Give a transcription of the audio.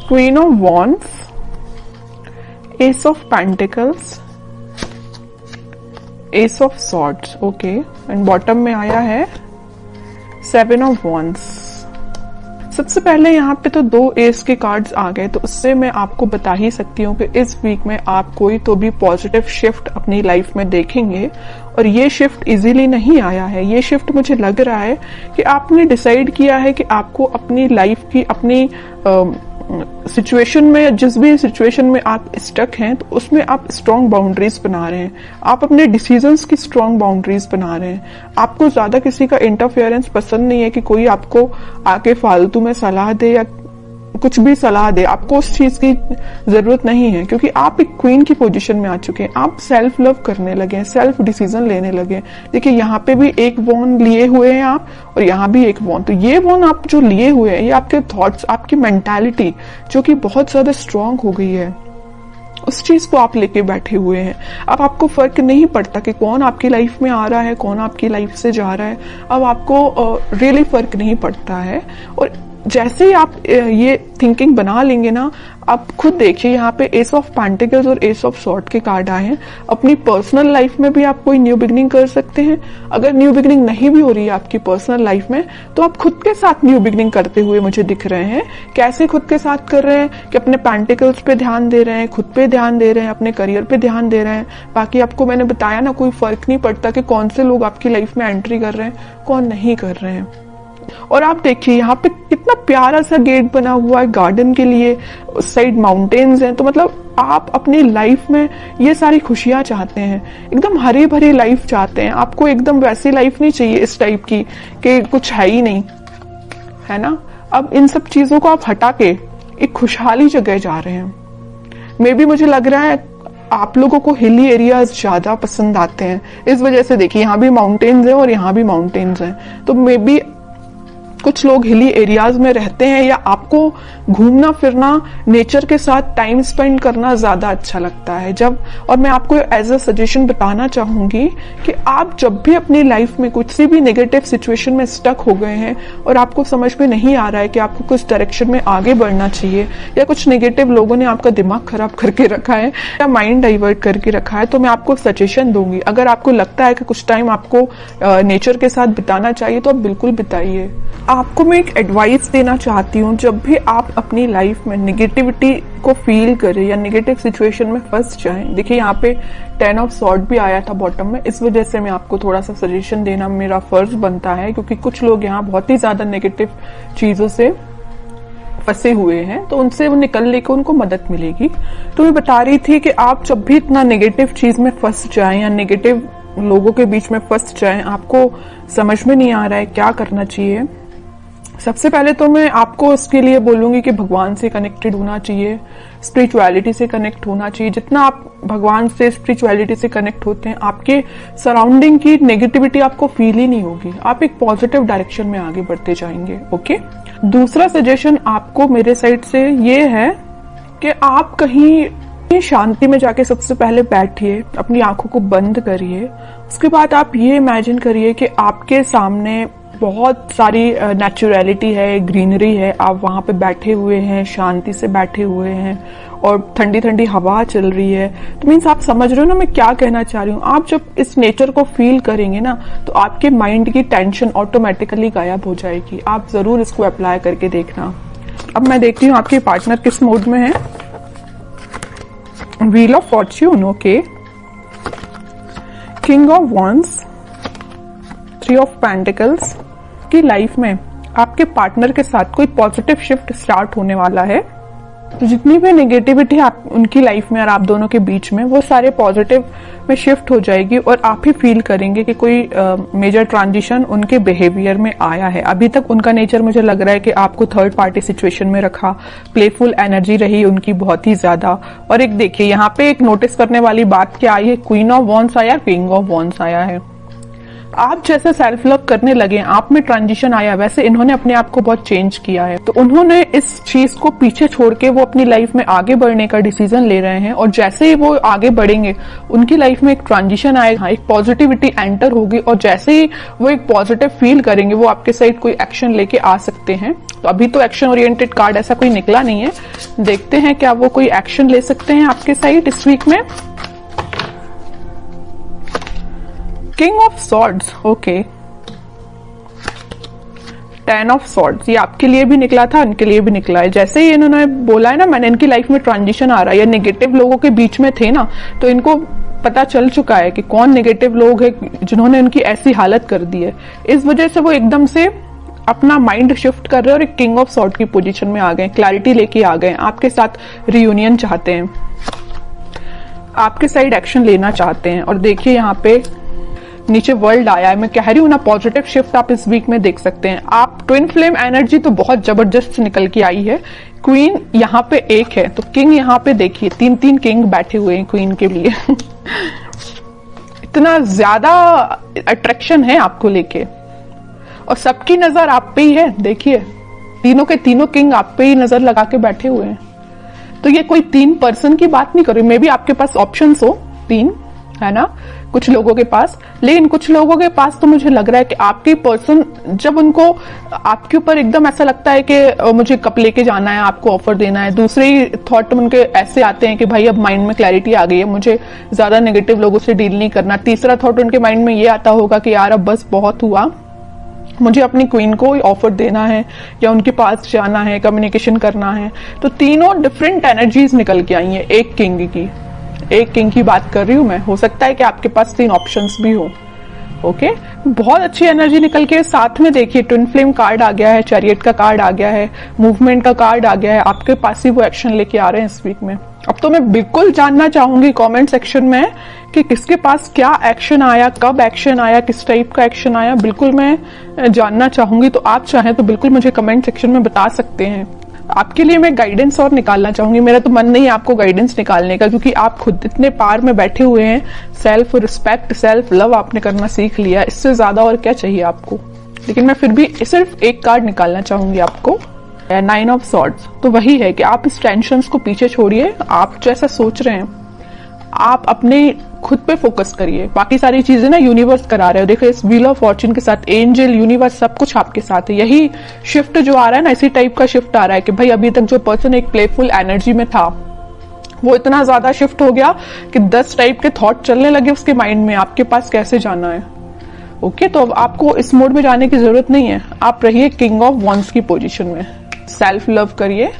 Queen of wands, S of pentacles, S of swords, okay, and bottom में आया है 7 of wands. सबसे पहले यहाँ पे तो 2 एस के कार्ड्स आ गए, तो उससे मैं आपको बता ही सकती हूँ कि इस वीक में आप कोई तो भी पॉजिटिव शिफ्ट अपनी लाइफ में देखेंगे। और ये शिफ्ट इजीली नहीं आया है, ये शिफ्ट मुझे लग रहा है कि आपने डिसाइड किया है कि आपको अपनी लाइफ की, अपनी सिचुएशन में, जिस भी सिचुएशन में आप स्टक हैं, तो उसमें आप स्ट्रॉन्ग बाउंड्रीज बना रहे हैं, आप अपने डिसीजंस की स्ट्रॉन्ग बाउंड्रीज बना रहे हैं। आपको ज्यादा किसी का इंटरफेरेंस पसंद नहीं है कि कोई आपको आके फालतू में सलाह दे या कुछ भी सलाह दे, आपको उस चीज की जरूरत नहीं है, क्योंकि आप एक क्वीन की पोजीशन में आ चुके हैं। आप सेल्फ लव करने लगे हैं, सेल्फ डिसीजन लेने लगे हैं। देखिए यहाँ पे भी एक वॉन्ड लिए हुए हैं आप, और यहाँ भी एक वॉन्ड। तो ये वॉन्ड आप जो लिए हुए हैं, ये आपके थॉट्स, आपकी मेंटालिटी जो कि बहुत ज्यादा स्ट्रांग हो गई है, उस चीज को आप लेके बैठे हुए हैं। अब आपको फर्क नहीं पड़ता कि कौन आपकी लाइफ में आ रहा है, कौन आपकी लाइफ से जा रहा है। अब आपको रियली फर्क नहीं पड़ता है। और जैसे ही आप ये थिंकिंग बना लेंगे ना, आप खुद देखिए यहाँ पे एस ऑफ पेंटिकल्स और एस ऑफ सॉर्ड के कार्ड आए हैं। अपनी पर्सनल लाइफ में भी आप कोई न्यू बिगनिंग कर सकते हैं। अगर न्यू बिगनिंग नहीं भी हो रही है आपकी पर्सनल लाइफ में, तो आप खुद के साथ न्यू बिगनिंग करते हुए मुझे दिख रहे हैं। कैसे खुद के साथ कर रहे हैं कि अपने पेंटिकल्स पे ध्यान दे रहे हैं, खुद पे ध्यान दे रहे हैं, अपने करियर पे ध्यान दे रहे हैं। बाकी आपको मैंने बताया ना, कोई फर्क नहीं पड़ता कि कौन से लोग आपकी लाइफ में एंट्री कर रहे हैं, कौन नहीं कर रहे हैं। और आप देखिए यहाँ पे कितना प्यारा सा गेट बना हुआ है गार्डन के लिए, उस साइड माउंटेन्स हैं। तो मतलब आप अपनी लाइफ में ये सारी खुशियां चाहते हैं, एकदम हरी भरी लाइफ चाहते हैं। आपको एकदम वैसी लाइफ नहीं चाहिए इस टाइप की कि कुछ है ही नहीं, है ना। अब इन सब चीजों को आप हटा के एक खुशहाली जगह जा रहे हैं। मे बी मुझे लग रहा है आप लोगों को हिली एरियाज ज्यादा पसंद आते हैं, इस वजह से देखिए यहाँ भी माउंटेन्स हैं और यहाँ भी माउंटेन्स हैं। तो मे बी कुछ लोग हिली एरियाज में रहते हैं, या आपको घूमना फिरना, नेचर के साथ टाइम स्पेंड करना ज्यादा अच्छा लगता है जब। और मैं आपको एज अ सजेशन बताना चाहूंगी कि आप जब भी अपनी लाइफ में कुछ सी भी नेगेटिव सिचुएशन में स्टक हो गए हैं और आपको समझ में नहीं आ रहा है कि आपको कुछ डायरेक्शन में आगे बढ़ना चाहिए, या कुछ नेगेटिव लोगों ने आपका दिमाग खराब करके रखा है या माइंड डाइवर्ट करके रखा है, तो मैं आपको सजेशन दूंगी। अगर आपको लगता है कि कुछ टाइम आपको नेचर के साथ बिताना चाहिए, तो आप बिल्कुल बिताइए। आपको मैं एक एडवाइस देना चाहती हूँ, जब भी आप अपनी लाइफ में नेगेटिविटी को फील करें या नेगेटिव सिचुएशन में फंस जाएं, देखिए यहाँ पे 10 ऑफ सॉर्ड भी आया था बॉटम में, इस वजह से मैं आपको थोड़ा सा सजेशन देना मेरा फर्ज बनता है, क्योंकि कुछ लोग यहाँ बहुत ही ज्यादा नेगेटिव चीजों से फंसे हुए हैं, तो उनसे वो निकलने को उनको मदद मिलेगी। तो मैं बता रही थी कि आप जब भी इतना नेगेटिव चीज में फंस जाएं या नेगेटिव लोगों के बीच में फंस जाएं, आपको समझ में नहीं आ रहा है क्या करना चाहिए, सबसे पहले तो मैं आपको इसके लिए बोलूंगी कि भगवान से कनेक्टेड होना चाहिए, स्पिरिचुअलिटी से कनेक्ट होना चाहिए। जितना आप भगवान से, स्पिरिचुअलिटी से कनेक्ट होते हैं, आपके सराउंडिंग की नेगेटिविटी आपको फील ही नहीं होगी, आप एक पॉजिटिव डायरेक्शन में आगे बढ़ते जाएंगे। ओके। दूसरा सजेशन आपको मेरे साइड से ये है कि आप कहीं शांति में जाके सबसे पहले बैठिए, अपनी आंखों को बंद करिए। उसके बाद आप ये इमेजिन करिए कि आपके सामने बहुत सारी नेचुरलिटी है, ग्रीनरी है, आप वहां पे बैठे हुए हैं, शांति से बैठे हुए हैं और ठंडी ठंडी हवा चल रही है। तो मीन्स आप समझ रहे हो ना मैं क्या कहना चाह रही हूँ। आप जब इस नेचर को फील करेंगे ना, तो आपके माइंड की टेंशन ऑटोमेटिकली गायब हो जाएगी। आप जरूर इसको अप्लाई करके देखना। अब मैं देखती हूँ आपके पार्टनर किस मूड में है। Wheel of Fortune, okay, king of wands, 3 of pentacles. की लाइफ में आपके पार्टनर के साथ कोई पॉजिटिव शिफ्ट स्टार्ट होने वाला है। तो जितनी भी नेगेटिविटी आप उनकी लाइफ में और आप दोनों के बीच में, वो सारे पॉजिटिव में शिफ्ट हो जाएगी और आप ही फील करेंगे कि कोई मेजर ट्रांजिशन उनके बिहेवियर में आया है। अभी तक उनका नेचर मुझे लग रहा है कि आपको थर्ड पार्टी सिचुएशन में रखा, प्लेफुल एनर्जी रही उनकी बहुत ही ज्यादा। और एक देखिए यहाँ पे एक नोटिस करने वाली बात क्या आई है, क्वीन ऑफ वॉन्ड्स आया, किंग ऑफ वॉन्ड्स आया है। आप जैसे सेल्फ लव करने लगे, आप में ट्रांजिशन आया, वैसे इन्होंने अपने आप को बहुत चेंज किया है। तो उन्होंने इस चीज को पीछे छोड़ के वो अपनी लाइफ में आगे बढ़ने का डिसीजन ले रहे हैं, और जैसे ही वो आगे बढ़ेंगे उनकी लाइफ में एक ट्रांजिशन आएगा, एक पॉजिटिविटी एंटर होगी, और जैसे ही वो एक पॉजिटिव फील करेंगे वो आपके साइड कोई एक्शन लेके आ सकते हैं। तो अभी तो एक्शन ओरिएंटेड कार्ड ऐसा कोई निकला नहीं है, देखते हैं क्या वो कोई एक्शन ले सकते हैं आपके साइड इस वीक में। King of swords, okay, 10 of swords, ये आपके लिए भी निकला था, इनके लिए भी निकला है। जैसे ही इन्होंने बोला है ना, मैंने इनकी लाइफ में ट्रांजिशन आ रहा है, या नेगेटिव लोगों के बीच में थे ना, तो इनको पता चल चुका है कि कौन नेगेटिव लोग है जिन्होंने इनकी ऐसी हालत कर दी है। इस वजह से वो एकदम से अपना माइंड शिफ्ट कर रहे हैं और एक किंग ऑफ सॉर्ड की पोजीशन में आ गए, क्लैरिटी लेके आ गए, आपके साथ रियूनियन चाहते हैं, आपके साइड एक्शन लेना चाहते हैं। और देखिए यहाँ पे नीचे वर्ल्ड आया है, मैं कह रही हूँ ना, पॉजिटिव शिफ्ट आप इस वीक में देख सकते हैं। आप ट्विन फ्लेम एनर्जी तो बहुत जबरदस्त निकल के आई है। क्वीन यहाँ पे एक है, तो किंग यहाँ पे देखिए 3-3 किंग बैठे हुए हैं क्वीन के लिए इतना ज्यादा अट्रैक्शन है आपको लेके, और सबकी नजर आप पे ही है। देखिए तीनों के तीनों किंग आप पे ही नजर लगा के बैठे हुए हैं। तो ये कोई 3 पर्सन की बात नहीं कर रही, मे बी आपके पास ऑप्शंस हो 3, है ना, कुछ लोगों के पास, लेकिन कुछ लोगों के पास तो मुझे लग रहा है कि आपके पर्सन जब उनको आपके ऊपर एकदम ऐसा लगता है कि मुझे कप लेके जाना है, आपको ऑफर देना है, दूसरे ही थॉट उनके ऐसे आते हैं कि भाई अब माइंड में क्लैरिटी आ गई है, मुझे ज्यादा नेगेटिव लोगों से डील नहीं करना। तीसरा थॉट उनके माइंड में ये आता होगा कि यार अब बस बहुत हुआ, मुझे अपनी क्वीन को ऑफर देना है या उनके पास जाना है, कम्युनिकेशन करना है। तो तीनों डिफरेंट एनर्जीज निकल के आई हैं एक किंग की बात कर रही हूं मैं। हो सकता है कि आपके पास 3 ऑप्शंस भी हो। ओके, बहुत अच्छी एनर्जी निकल के साथ में देखिए ट्विन फ्लेम कार्ड आ गया है, चैरियट का कार्ड आ गया है, मूवमेंट का कार्ड आ गया है, आपके पास ही वो एक्शन लेके आ रहे हैं इस वीक में। अब तो मैं बिल्कुल जानना चाहूंगी कमेंट सेक्शन में कि किसके पास क्या एक्शन आया, कब एक्शन आया, किस टाइप का एक्शन आया, बिल्कुल मैं जानना चाहूंगी। तो आप चाहें तो बिल्कुल मुझे कमेंट सेक्शन में बता सकते हैं। आपके लिए मैं गाइडेंस और निकालना चाहूंगी, मेरा तो मन नहीं है आपको गाइडेंस निकालने का, क्योंकि आप खुद इतने पार में बैठे हुए हैं। सेल्फ रिस्पेक्ट, सेल्फ लव आपने करना सीख लिया, इससे ज्यादा और क्या चाहिए आपको। लेकिन मैं फिर भी सिर्फ एक कार्ड निकालना चाहूंगी आपको, 9 ऑफ सॉर्ड्स। तो वही है कि आप इस टेंशन को पीछे छोड़िए, आप जैसा सोच रहे हैं आप अपने खुद पे फोकस करिए, बाकी सारी चीजें ना यूनिवर्स करा रहे हो। देखो इस व्हील ऑफ फॉर्च्यून के साथ एंजल, यूनिवर्स, सब कुछ आपके साथ है। यही शिफ्ट जो आ रहा है ना, इसी टाइप का शिफ्ट आ रहा है कि भाई अभी तक जो पर्सन एक प्लेफुल एनर्जी में था वो इतना ज्यादा शिफ्ट हो गया कि 10 टाइप के थॉट चलने लगे उसके माइंड में, आपके पास कैसे जाना है। ओके, तो अब आपको इस मोड में जाने की जरूरत नहीं है, आप रहिए किंग ऑफ वॉन्ड्स की पोजीशन में। सेल्फ लव करिए,